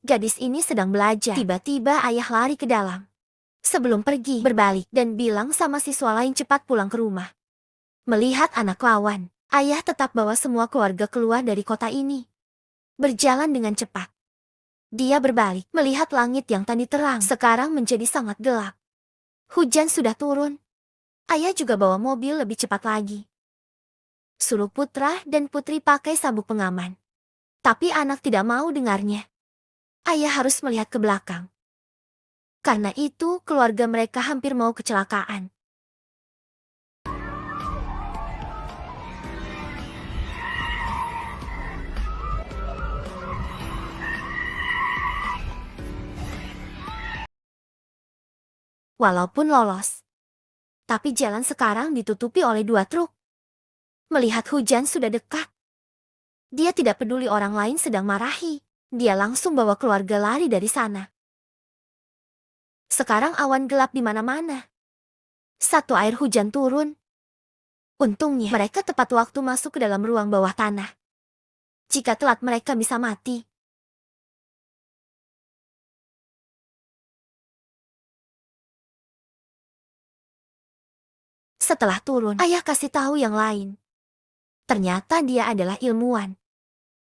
Gadis ini sedang belajar. Tiba-tiba ayah lari ke dalam. Sebelum pergi, berbalik dan bilang sama siswa lain cepat pulang ke rumah. Melihat anak lawan, ayah tetap bawa semua keluarga keluar dari kota ini. Berjalan dengan cepat. Dia berbalik, melihat langit yang tadi terang, sekarang menjadi sangat gelap. Hujan sudah turun. Ayah juga bawa mobil lebih cepat lagi. Suruh putra dan putri pakai sabuk pengaman. Tapi anak tidak mau dengarnya. Ayah harus melihat ke belakang. Karena itu, keluarga mereka hampir mau kecelakaan. Walaupun lolos, tapi jalan sekarang ditutupi oleh 2 truk. Melihat hujan sudah dekat, dia tidak peduli orang lain sedang marahi. Dia langsung bawa keluarga lari dari sana. Sekarang awan gelap di mana-mana. Satu air hujan turun. Untungnya, mereka tepat waktu masuk ke dalam ruang bawah tanah. Jika telat mereka bisa mati. Setelah turun, ayah kasih tahu yang lain. Ternyata dia adalah ilmuwan.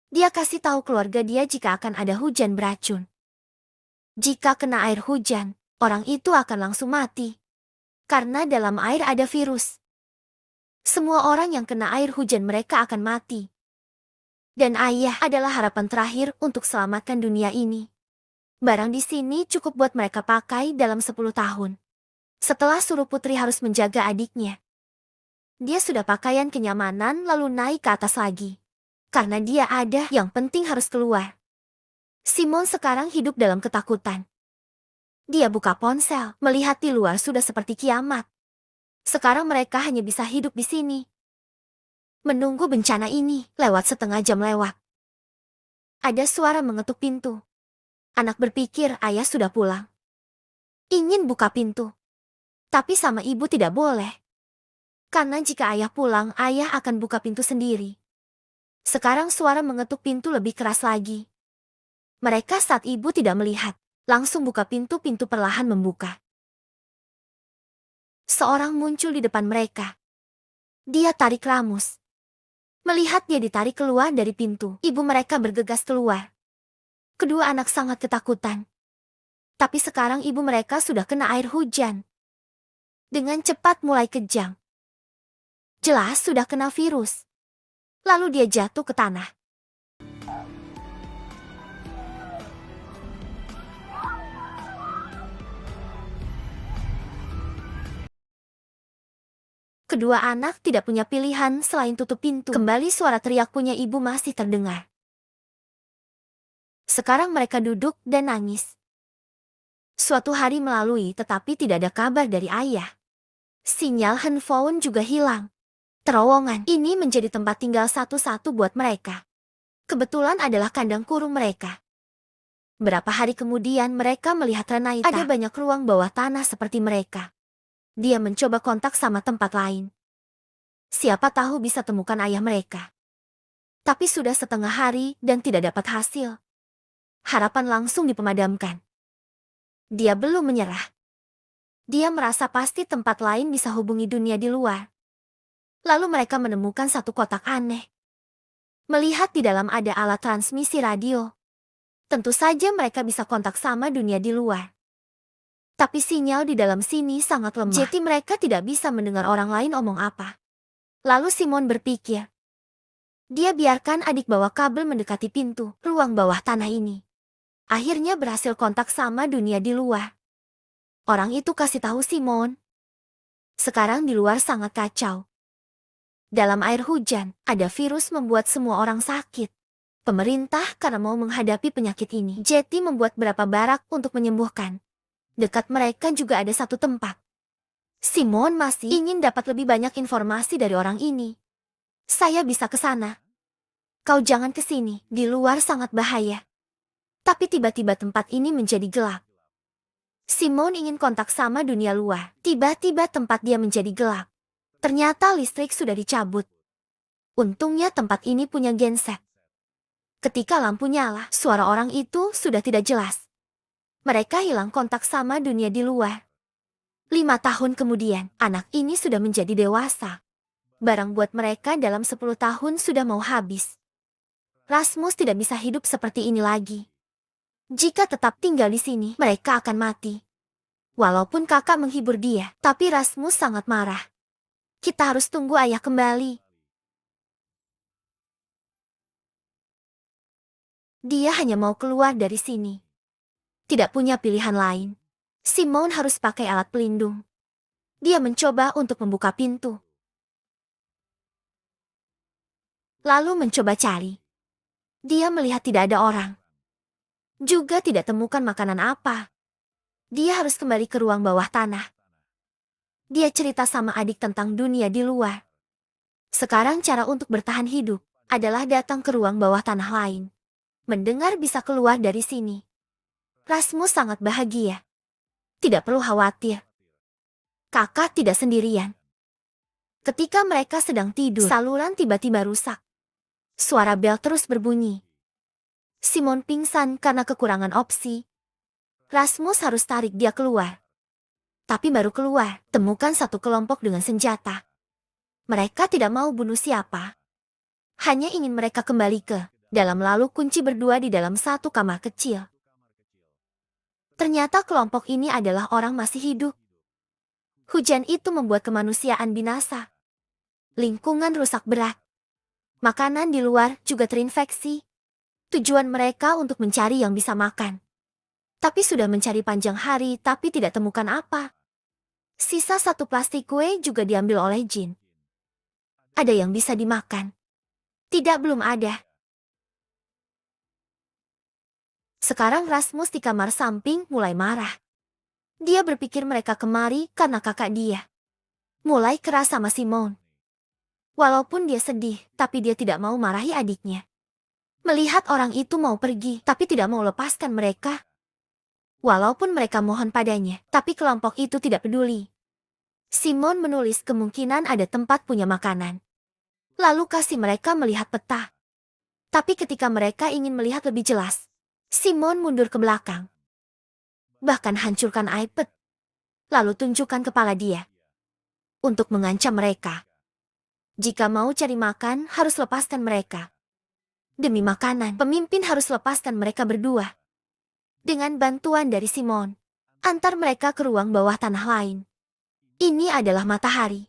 Dia kasih tahu keluarga dia jika akan ada hujan beracun. Jika kena air hujan, orang itu akan langsung mati. Karena dalam air ada virus. Semua orang yang kena air hujan mereka akan mati. Dan ayah adalah harapan terakhir untuk selamatkan dunia ini. Barang di sini cukup buat mereka pakai dalam 10 tahun. Setelah suruh putri harus menjaga adiknya. Dia sudah pakaian kenyamanan lalu naik ke atas lagi. Karena dia ada yang penting harus keluar. Simon sekarang hidup dalam ketakutan. Dia buka ponsel, melihat di luar sudah seperti kiamat. Sekarang mereka hanya bisa hidup di sini. Menunggu bencana ini, lewat setengah jam lewat. Ada suara mengetuk pintu. Anak berpikir ayah sudah pulang. Ingin buka pintu. Tapi sama ibu tidak boleh. Karena jika ayah pulang, ayah akan buka pintu sendiri. Sekarang suara mengetuk pintu lebih keras lagi. Mereka saat ibu tidak melihat, langsung buka pintu perlahan membuka. Seorang muncul di depan mereka. Dia tarik ramus. Melihat dia ditarik keluar dari pintu, ibu mereka bergegas keluar. Kedua anak sangat ketakutan. Tapi sekarang ibu mereka sudah kena air hujan. Dengan cepat mulai kejang. Jelas sudah kena virus. Lalu dia jatuh ke tanah. Kedua anak tidak punya pilihan selain tutup pintu. Kembali suara teriak punya ibu masih terdengar. Sekarang mereka duduk dan nangis. Suatu hari melalui tetapi tidak ada kabar dari ayah. Sinyal handphone juga hilang. Terowongan ini menjadi tempat tinggal satu-satu buat mereka. Kebetulan adalah kandang kurung mereka. Berapa hari kemudian mereka melihat Renaita. Ada banyak ruang bawah tanah seperti mereka. Dia mencoba kontak sama tempat lain. Siapa tahu bisa temukan ayah mereka. Tapi sudah setengah hari dan tidak dapat hasil. Harapan langsung dipemadamkan. Dia belum menyerah. Dia merasa pasti tempat lain bisa hubungi dunia di luar. Lalu mereka menemukan satu kotak aneh. Melihat di dalam ada alat transmisi radio. Tentu saja mereka bisa kontak sama dunia di luar. Tapi sinyal di dalam sini sangat lemah. Jadi mereka tidak bisa mendengar orang lain omong apa. Lalu Simon berpikir. Dia biarkan adik bawa kabel mendekati pintu ruang bawah tanah ini. Akhirnya berhasil kontak sama dunia di luar. Orang itu kasih tahu Simon. Sekarang di luar sangat kacau. Dalam air hujan, ada virus membuat semua orang sakit. Pemerintah karena mau menghadapi penyakit ini, Jetty membuat berapa barak untuk menyembuhkan. Dekat mereka juga ada satu tempat. Simon masih ingin dapat lebih banyak informasi dari orang ini. Saya bisa ke sana. Kau jangan ke sini, di luar sangat bahaya. Tapi tiba-tiba tempat ini menjadi gelap. Simon ingin kontak sama dunia luar. Tiba-tiba tempat dia menjadi gelap. Ternyata listrik sudah dicabut. Untungnya tempat ini punya genset. Ketika lampu nyala, suara orang itu sudah tidak jelas. Mereka hilang kontak sama dunia di luar. 5 tahun kemudian, anak ini sudah menjadi dewasa. Barang buat mereka dalam 10 tahun sudah mau habis. Rasmus tidak bisa hidup seperti ini lagi. Jika tetap tinggal di sini, mereka akan mati. Walaupun kakak menghibur dia, tapi Rasmus sangat marah. Kita harus tunggu ayah kembali. Dia hanya mau keluar dari sini. Tidak punya pilihan lain. Simon harus pakai alat pelindung. Dia mencoba untuk membuka pintu. Lalu mencoba cari. Dia melihat tidak ada orang. Juga tidak temukan makanan apa. Dia harus kembali ke ruang bawah tanah. Dia cerita sama adik tentang dunia di luar. Sekarang cara untuk bertahan hidup adalah datang ke ruang bawah tanah lain. Mendengar bisa keluar dari sini. Rasmus sangat bahagia. Tidak perlu khawatir. Kakak tidak sendirian. Ketika mereka sedang tidur, saluran tiba-tiba rusak. Suara bel terus berbunyi. Simon pingsan karena kekurangan opsi. Rasmus harus tarik dia keluar. Tapi baru keluar, temukan satu kelompok dengan senjata. Mereka tidak mau bunuh siapa. Hanya ingin mereka kembali ke dalam, lalu kunci berdua di dalam satu kamar kecil. Ternyata kelompok ini adalah orang masih hidup. Hujan itu membuat kemanusiaan binasa. Lingkungan rusak berat. Makanan di luar juga terinfeksi. Tujuan mereka untuk mencari yang bisa makan. Tapi sudah mencari panjang hari tapi tidak temukan apa. Sisa satu plastik kue juga diambil oleh Jin. Ada yang bisa dimakan? Tidak, belum ada. Sekarang Rasmus di kamar samping mulai marah. Dia berpikir mereka kemari karena kakak dia. Mulai keras sama Simon. Walaupun dia sedih, tapi dia tidak mau marahi adiknya. Melihat orang itu mau pergi, tapi tidak mau lepaskan mereka. Walaupun mereka mohon padanya, tapi kelompok itu tidak peduli. Simon menulis kemungkinan ada tempat punya makanan. Lalu kasih mereka melihat peta. Tapi ketika mereka ingin melihat lebih jelas, Simon mundur ke belakang. Bahkan hancurkan iPad. Lalu tunjukkan kepala dia. Untuk mengancam mereka. Jika mau cari makan, harus lepaskan mereka. Demi makanan, pemimpin harus lepaskan mereka berdua. Dengan bantuan dari Simon, antar mereka ke ruang bawah tanah lain. Ini adalah matahari.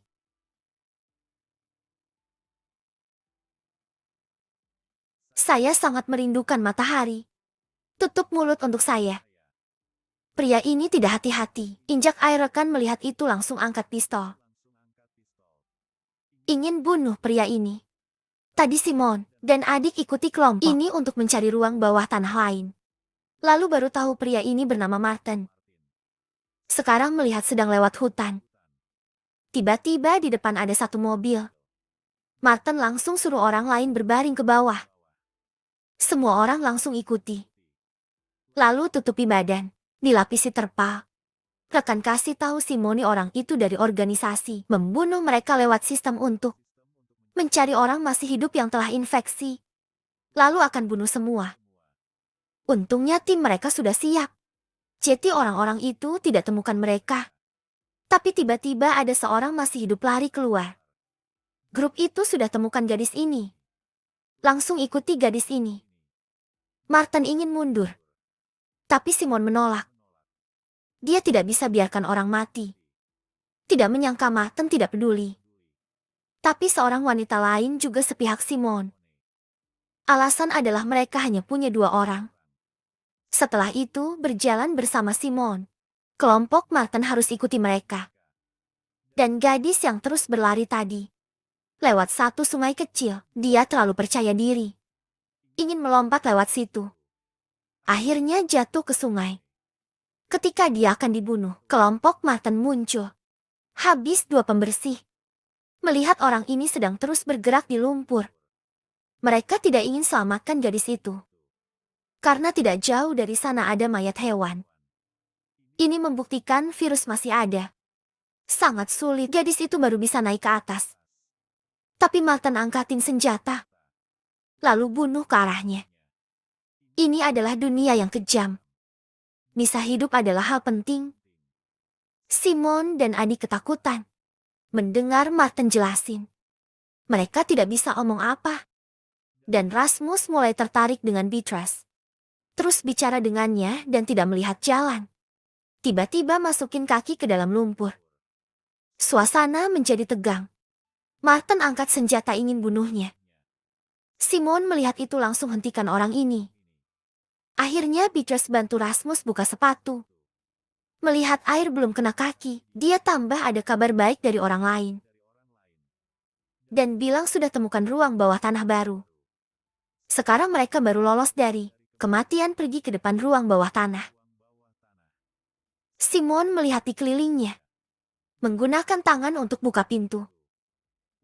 Saya sangat merindukan matahari. Tutup mulut untuk saya. Pria ini tidak hati-hati. Injak air, rekan melihat itu langsung angkat pistol. Ingin bunuh pria ini. Tadi Simon dan adik ikuti kelompok ini untuk mencari ruang bawah tanah lain. Lalu baru tahu pria ini bernama Martin. Sekarang melihat sedang lewat hutan. Tiba-tiba di depan ada satu mobil. Martin langsung suruh orang lain berbaring ke bawah. Semua orang langsung ikuti. Lalu tutupi badan. Dilapisi terpal. Rekan kasih tahu Simoni orang itu dari organisasi membunuh mereka lewat sistem untuk mencari orang masih hidup yang telah infeksi. Lalu akan bunuh semua. Untungnya tim mereka sudah siap. Jadi orang-orang itu tidak temukan mereka. Tapi tiba-tiba ada seorang masih hidup lari keluar. Grup itu sudah temukan gadis ini. Langsung ikuti gadis ini. Martin ingin mundur. Tapi Simon menolak. Dia tidak bisa biarkan orang mati. Tidak menyangka Martin tidak peduli. Tapi seorang wanita lain juga sepihak Simon. Alasan adalah mereka hanya punya 2 orang. Setelah itu berjalan bersama Simon. Kelompok Martin harus ikuti mereka. Dan gadis yang terus berlari tadi. Lewat satu sungai kecil, dia terlalu percaya diri. Ingin melompat lewat situ. Akhirnya jatuh ke sungai. Ketika dia akan dibunuh, kelompok Martin muncul. Habis 2 pembersih. Melihat orang ini sedang terus bergerak di lumpur. Mereka tidak ingin selamatkan gadis itu. Karena tidak jauh dari sana ada mayat hewan. Ini membuktikan virus masih ada. Sangat sulit, gadis itu baru bisa naik ke atas. Tapi Martin angkatin senjata. Lalu bunuh ke arahnya. Ini adalah dunia yang kejam. Bisa hidup adalah hal penting. Simon dan Adi ketakutan mendengar Martin jelasin. Mereka tidak bisa omong apa. Dan Rasmus mulai tertarik dengan Beatrice. Terus bicara dengannya dan tidak melihat jalan. Tiba-tiba masukin kaki ke dalam lumpur. Suasana menjadi tegang. Martin angkat senjata ingin bunuhnya. Simon melihat itu langsung hentikan orang ini. Akhirnya Beatrice bantu Rasmus buka sepatu. Melihat air belum kena kaki, dia tambah ada kabar baik dari orang lain. Dan bilang sudah temukan ruang bawah tanah baru. Sekarang mereka baru lolos dari kematian pergi ke depan ruang bawah tanah. Simon melihat di kelilingnya. Menggunakan tangan untuk buka pintu.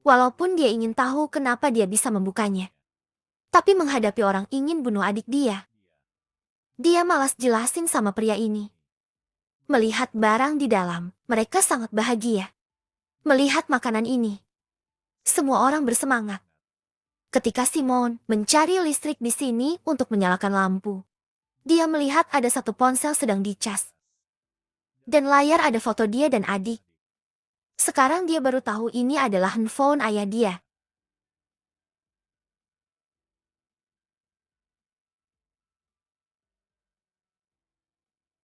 Walaupun dia ingin tahu kenapa dia bisa membukanya. Tapi menghadapi orang ingin bunuh adik dia. Dia malas jelasin sama pria ini. Melihat barang di dalam, mereka sangat bahagia. Melihat makanan ini. Semua orang bersemangat. Ketika Simon mencari listrik di sini untuk menyalakan lampu. Dia melihat ada satu ponsel sedang dicas. Dan layar ada foto dia dan adik. Sekarang dia baru tahu ini adalah handphone ayah dia.